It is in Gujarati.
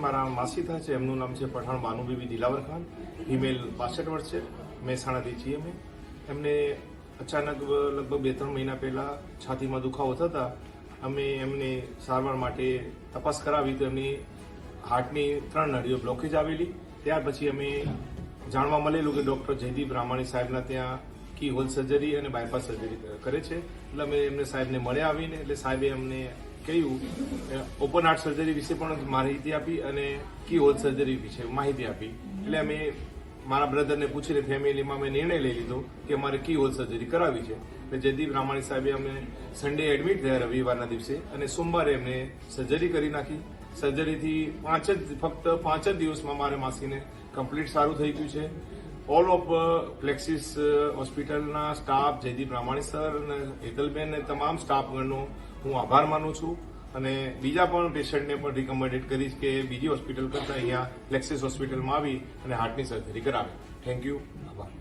મારા માસી થાય છે, એમનું નામ છે પઠાણ બાનુ બીબી દિલાવર ખાન, ફિમેલ 65 વર્ષ છે, મહેસાણાથી છીએ અમે. એમને અચાનક લગભગ 2-3 મહિના પહેલા છાતીમાં દુખાવો થતા અમે એમને સારવાર માટે તપાસ કરાવી તો એમની હાર્ટની 3 નળીઓ બ્લોકેજ આવેલી. ત્યાર પછી અમે જાણવા મળેલું કે ડૉક્ટર જયદીપ રામાણી સાહેબના ત્યાં કી હોલ સર્જરી અને બાયપાસ સર્જરી કરે છે. એટલે અમે એમને સાહેબને મળ્યા આવીને એટલે સાહેબે અમને કહ્યું ઓપન હાર્ટ સર્જરી વિશે પણ માહિતી આપી અને કી હોલ સર્જરી વિશે માહિતી આપી. એટલે અમે મારા બ્રધરને પૂછીને ફેમિલીમાં અમે નિર્ણય લઈ લીધો કે અમારે કી હોલ સર્જરી કરાવી છે. એટલે જયદીપ રામાણી સાહેબે અમને સન્ડે એડમિટ થયા રવિવારના દિવસે અને સોમવારે એમને સર્જરી કરી નાખી. સર્જરીથી ફક્ત 5 જ દિવસમાં મારા માસીને કમ્પ્લીટ સારું થઈ ગયું છે. ઓલ ઓફ પ્લેક્સિસ હોસ્પિટલના સ્ટાફ, જયદીપ રામાણી સર અને હેતલબેન અને તમામ સ્ટાફગણનો હું આભાર માનું છું અને બીજા પણ પેશન્ટને પણ રિકમેન્ડેડ કરીશ કે બીજી હોસ્પિટલ કરતાં અહીંયા પ્લેક્સિસ હોસ્પિટલમાં આવી અને હાર્ટની સર્જરી કરાવે. Thank you. આભાર.